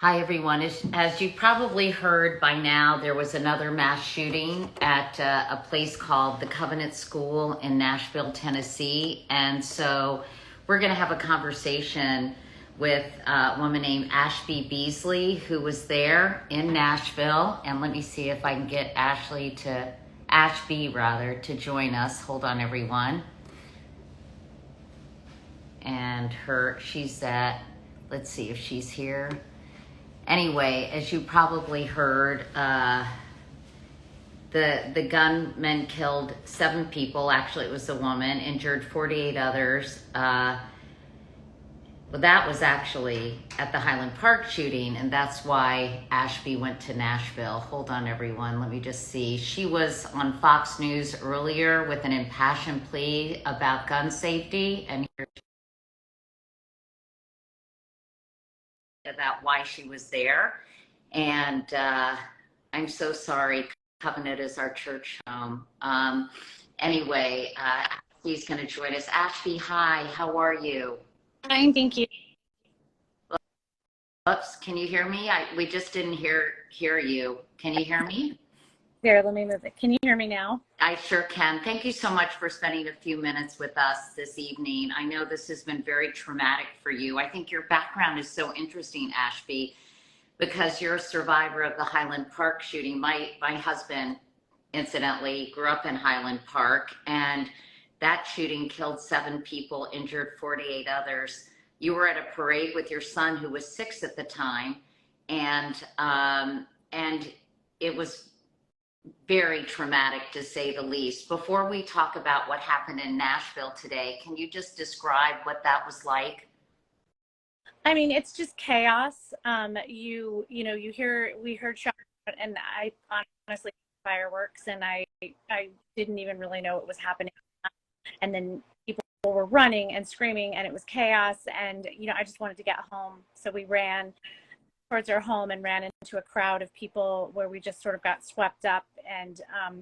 Hi, everyone. As you probably heard by now, there was another mass shooting at a place called the Convenent School in Nashville, Tennessee. And so we're going to have a conversation with a woman named Ashbey Beasley, who was there in Nashville. And let me see if I can get Ashbey to join us. Hold on, everyone. And let's see if she's here. Anyway, as you probably heard, the gunman killed 7 people. Actually, it was a woman, injured 48 others. Well, that was actually at the Highland Park shooting, and that's why Ashbey went to Nashville. Hold on, everyone. Let me just see. She was on Fox News earlier with an impassioned plea about gun safety, and here's about why she was there. And I'm so sorry. Covenant is our church home. Anyway, Ashby's going to join us. Ashbey, hi. How are you? Fine, thank you. Oops, can you hear me? We just didn't hear you. Can you hear me? There, let me move it. Can you hear me now? I sure can. Thank you so much for spending a few minutes with us this evening. I know this has been very traumatic for you. I think your background is so interesting, Ashbey, because you're a survivor of the Highland Park shooting. My husband, incidentally, grew up in Highland Park, and that shooting killed 7 people, injured 48 others. You were at a parade with your son, who was 6 at the time, and it was very traumatic, to say the least. Before we talk about what happened in Nashville today, can you just describe what that was like? I mean, it's just chaos. We heard shots, and I honestly fireworks, and I didn't even really know it was happening. And then people were running and screaming, and it was chaos. And I just wanted to get home, so we ran towards our home and ran into a crowd of people where we just sort of got swept up, and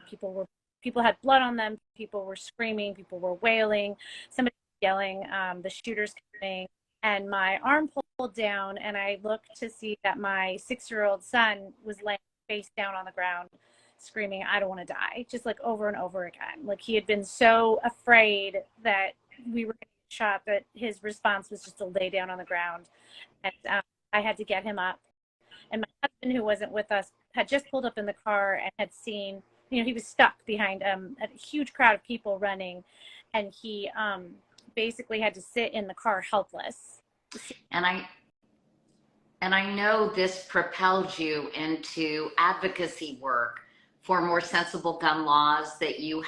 people had blood on them, people were screaming, people were wailing, somebody was yelling, the shooter's coming, and my arm pulled down, and I looked to see that my 6-year-old son was laying face down on the ground screaming, "I don't want to die," just like over and over again. Like, he had been so afraid that we were going to get shot that his response was just to lay down on the ground. And I had to get him up. And my husband, who wasn't with us, had just pulled up in the car and had seen, he was stuck behind a huge crowd of people running. And he basically had to sit in the car helpless. And I know this propelled you into advocacy work for more sensible gun laws. That you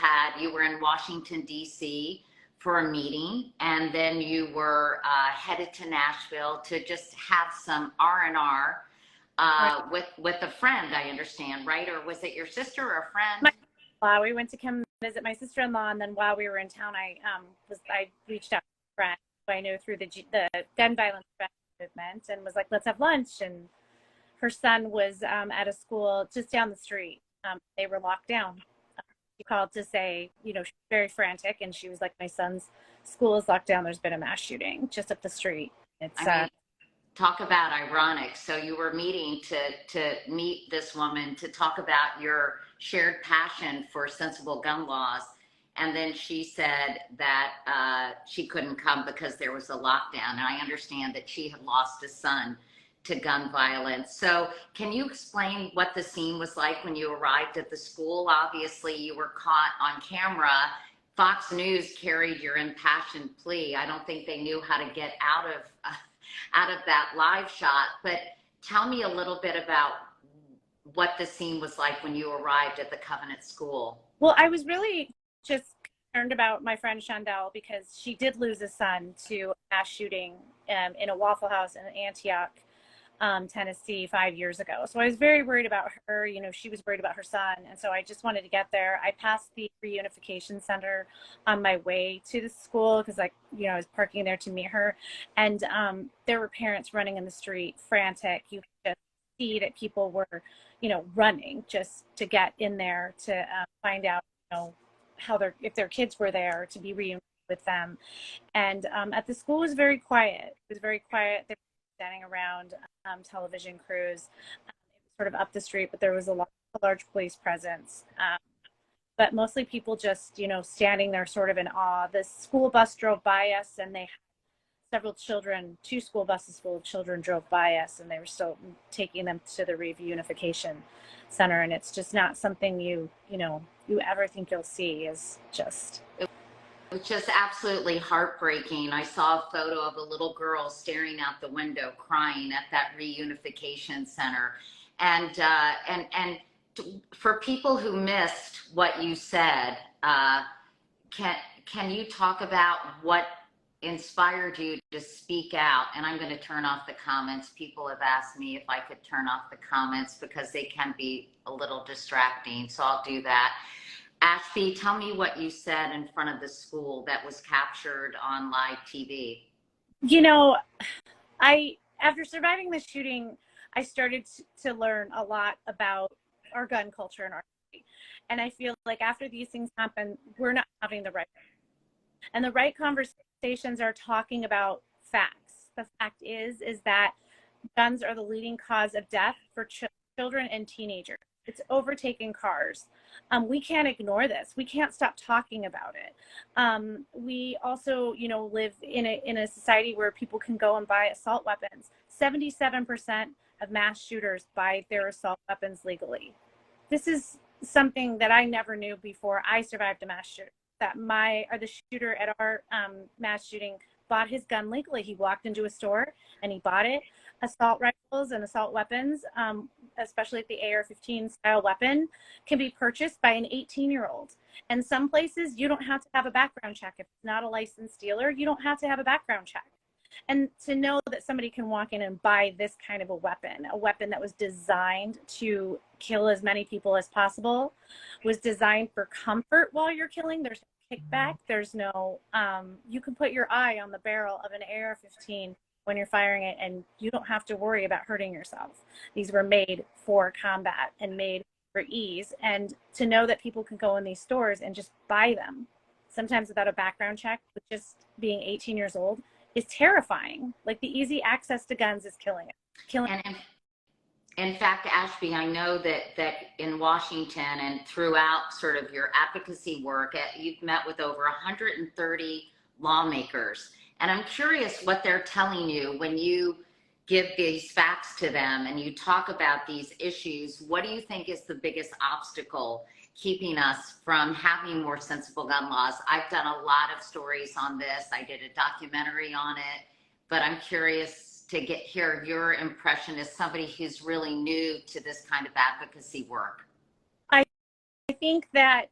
were in Washington, D.C. for a meeting, and then you were headed to Nashville to just have some R&R with a friend, I understand, right? Or was it your sister or a friend? We went to come visit my sister-in-law, and then while we were in town, I reached out to a friend who I know through the gun violence movement, and was like, let's have lunch. And her son was at a school just down the street. They were locked down. She called to say, she was very frantic, and she was like, my son's school is locked down. There's been a mass shooting just up the street. Talk about ironic. So you were meeting to meet this woman to talk about your shared passion for sensible gun laws. And then she said that she couldn't come because there was a lockdown. And I understand that she had lost a son to gun violence. So can you explain what the scene was like when you arrived at the school? Obviously, you were caught on camera. Fox News carried your impassioned plea. I don't think they knew how to get out of that live shot. But tell me a little bit about what the scene was like when you arrived at the Convenent School. Well, I was really just concerned about my friend Shondell, because she did lose a son to a mass shooting in a Waffle House in Antioch, Tennessee 5 years ago. So I was very worried about her. She was worried about her son. And so I just wanted to get there. I passed the reunification center on my way to the school because I was parking there to meet her. And there were parents running in the street, frantic. You could just see that people were, running just to get in there to find out, if their kids were there, to be reunited with them. And at the school was very quiet. It was very quiet. There standing around television crews. It was sort of up the street, but there was a large police presence. But mostly people just, standing there sort of in awe. The school bus drove by us, and they had several children, 2 school buses full of children drove by us, and they were still taking them to the reunification center. And it's just not something you ever think you'll see. Is just... It was just absolutely heartbreaking. I saw a photo of a little girl staring out the window crying at that reunification center. And for people who missed what you said, can you talk about what inspired you to speak out? And I'm going to turn off the comments. People have asked me if I could turn off the comments because they can be a little distracting, so I'll do that. Ashbey, tell me what you said in front of the school that was captured on live TV. After surviving the shooting, I started to learn a lot about our gun culture in our country. And I feel like after these things happen, we're not having the right. And the right conversations are talking about facts. The fact is that guns are the leading cause of death for children and teenagers. It's overtaken cars. We can't ignore this. We can't stop talking about it. We also, live in a society where people can go and buy assault weapons. 77% of mass shooters buy their assault weapons legally. This is something that I never knew before I survived a mass shooting. That the shooter at our mass shooting bought his gun legally. He walked into a store and he bought it. Assault rifles and assault weapons, especially the AR-15 style weapon, can be purchased by an 18-year-old. And some places you don't have to have a background check. If it's not a licensed dealer, you don't have to have a background check. And to know that somebody can walk in and buy this kind of a weapon that was designed to kill as many people as possible, was designed for comfort while you're killing. There's no kickback. There's no, you can put your eye on the barrel of an AR-15 when you're firing it, and you don't have to worry about hurting yourself. These were made for combat and made for ease. And to know that people can go in these stores and just buy them, sometimes without a background check, with just being 18 years old, is terrifying. Like, the easy access to guns is killing it. And in fact, Ashbey, I know that in Washington and throughout sort of your advocacy work, you've met with over 130 lawmakers. And I'm curious what they're telling you when you give these facts to them and you talk about these issues. What do you think is the biggest obstacle keeping us from having more sensible gun laws? I've done a lot of stories on this. I did a documentary on it, but I'm curious to hear your impression as somebody who's really new to this kind of advocacy work. I think that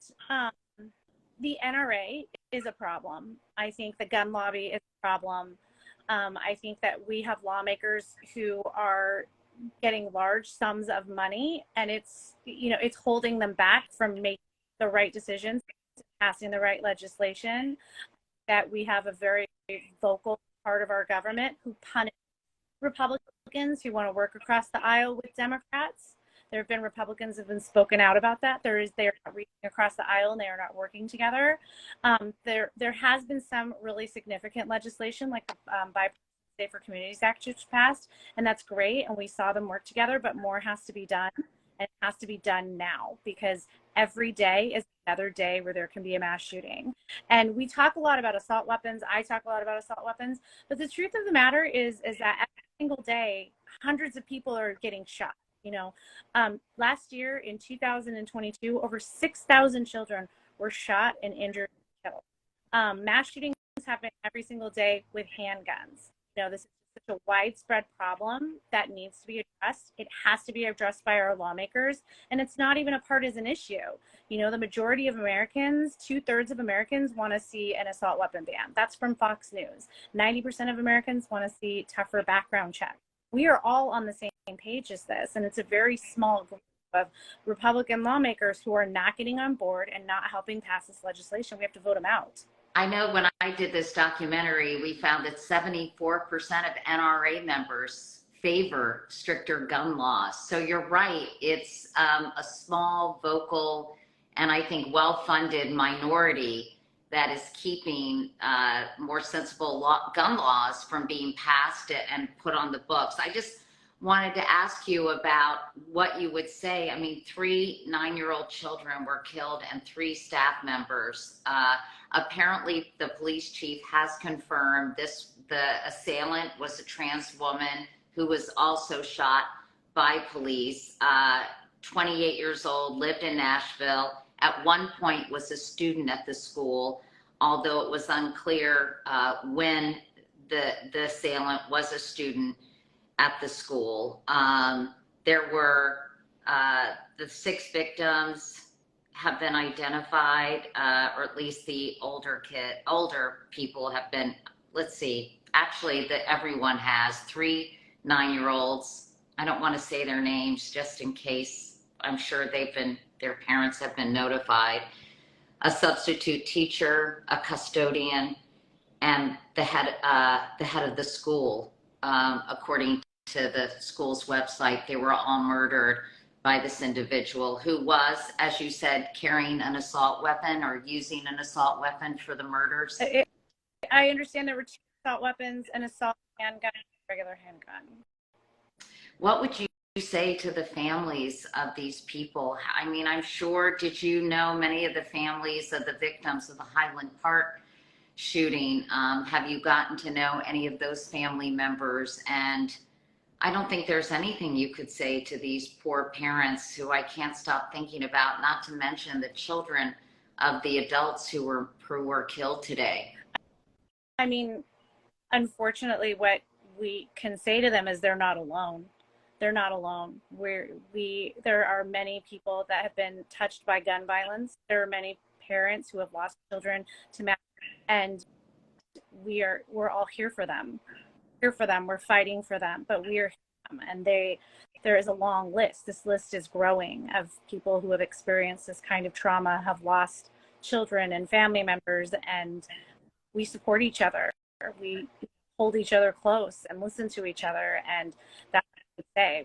the NRA is a problem. I think the gun lobby is a problem. I think that we have lawmakers who are getting large sums of money, and it's holding them back from making the right decisions, passing the right legislation. That we have a very vocal part of our government who punish Republicans who want to work across the aisle with Democrats. There have been Republicans who have been spoken out about that. They are not reaching across the aisle and they are not working together. There has been some really significant legislation, like the Bipartisan Safer Communities Act, which passed, and that's great. And we saw them work together, but more has to be done, and it has to be done now, because every day is another day where there can be a mass shooting. And we talk a lot about assault weapons. I talk a lot about assault weapons, but the truth of the matter is that every single day, hundreds of people are getting shot. Last year in 2022, over 6,000 children were shot and injured and killed. Mass shootings happen every single day with handguns. This is such a widespread problem that needs to be addressed. It has to be addressed by our lawmakers, and it's not even a partisan issue. The majority of Americans, 2/3 of Americans, want to see an assault weapon ban. That's from Fox News. 90% of Americans want to see tougher background checks. We are all on the same page as this, and it's a very small group of Republican lawmakers who are not getting on board and not helping pass this legislation. We have to vote them out. I know when I did this documentary, we found that 74% of NRA members favor stricter gun laws. So you're right, it's a small, vocal, and I think well-funded minority that is keeping more sensible gun laws from being passed and put on the books. I just wanted to ask you about what you would say. I mean, 3 9-year-old children were killed and 3 staff members. Apparently, the police chief has confirmed the assailant was a trans woman who was also shot by police. 28 years old, lived in Nashville. At one point was a student at the school, although it was unclear when the assailant was a student at the school. There were the 6 victims have been identified, or at least the older people have been. Let's see. Actually, everyone has 3 9-year-olds. I don't want to say their names just in case. I'm sure their parents have been notified. A substitute teacher, a custodian, and the head of the school. According to the school's website, they were all murdered by this individual who was, as you said, carrying an assault weapon or using an assault weapon for the murders. I understand there were 2 assault weapons, an assault handgun, and a regular handgun. What would you say to the families of these people? I mean, I'm sure, did you know many of the families of the victims of the Highland Park shooting? Have you gotten to know any of those family members? And I don't think there's anything you could say to these poor parents who I can't stop thinking about, not to mention the children of the adults who were killed today. I mean, unfortunately, what we can say to them is they're not alone. They're not alone. There are many people that have been touched by gun violence. There are many parents who have lost children to mass, and we're all here for them. We're fighting for them, but we are here for them. And there is a long list. This list is growing of people who have experienced this kind of trauma, have lost children and family members, and we support each other. We hold each other close and listen to each other, and that's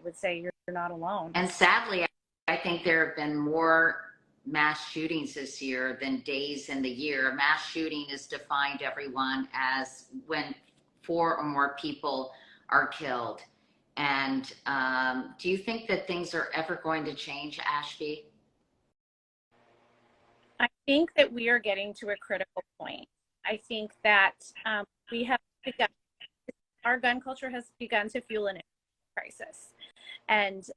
would say you're not alone. And sadly, I think there have been more mass shootings this year than days in the year. Mass shooting is defined, everyone, as when 4 or more people are killed. And do you think that things are ever going to change, Ashbey? I think that we are getting to a critical point. I think that we have begun, our gun culture has begun to fuel an crisis. And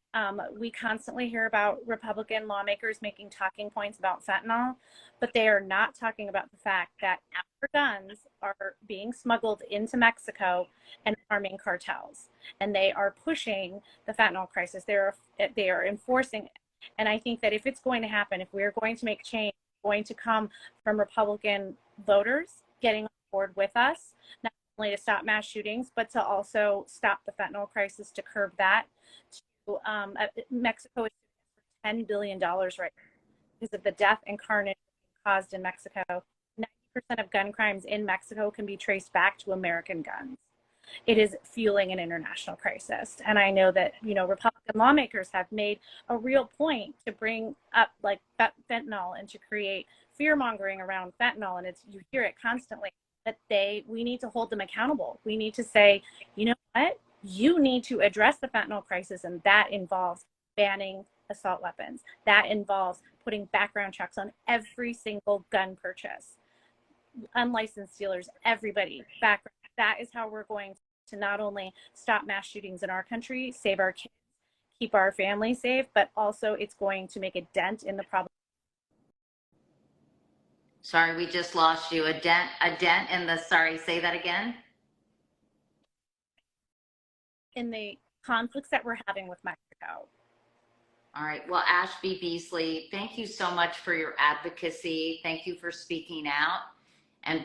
we constantly hear about Republican lawmakers making talking points about fentanyl, but they are not talking about the fact that our guns are being smuggled into Mexico and harming cartels. And they are pushing the fentanyl crisis. They are enforcing it. And I think that if it's going to happen, if we're going to make change, it's going to come from Republican voters getting on board with us, not only to stop mass shootings, but to also stop the fentanyl crisis, to curb that. Mexico is $10 billion right now because of the death and carnage caused in Mexico. 90% of gun crimes in Mexico can be traced back to American guns. It is fueling an international crisis. And I know that, Republican lawmakers have made a real point to bring up like fentanyl and to create fear mongering around fentanyl. And you hear it constantly, that we need to hold them accountable. We need to say, you know what? You need to address the fentanyl crisis, and that involves banning assault weapons. That involves putting background checks on every single gun purchase. Unlicensed dealers, everybody, background. That is how we're going to not only stop mass shootings in our country, save our kids, keep our families safe, but also it's going to make a dent in the problem. Sorry, we just lost you. A dent in the, sorry, say that again. In the conflicts that we're having with Mexico. All right. Well, Ashbey Beasley, thank you so much for your advocacy. Thank you for speaking out and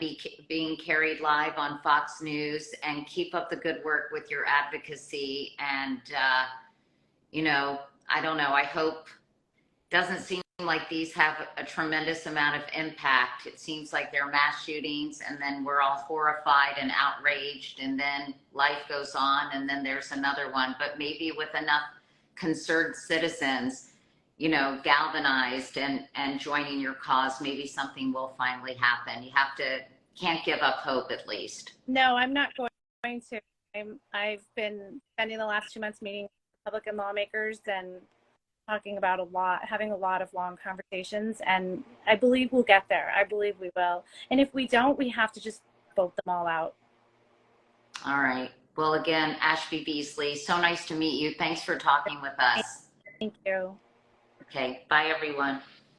being carried live on Fox News, and keep up the good work with your advocacy. And, I don't know, I hope, doesn't seem like these have a tremendous amount of impact. It seems like they're mass shootings, and then we're all horrified and outraged, and then life goes on, and then there's another one. But maybe with enough concerned citizens, you know, galvanized and joining your cause, maybe something will finally happen. You can't give up hope at least. No, I'm not going to. I've been spending the last 2 months meeting Republican lawmakers and talking about having a lot of long conversations, and I believe we'll get there. I believe we will. And if we don't, we have to just vote them all out. All right. Well, again, Ashbey Beasley, so nice to meet you. Thanks for talking with us. Thank you. Okay. Bye, everyone.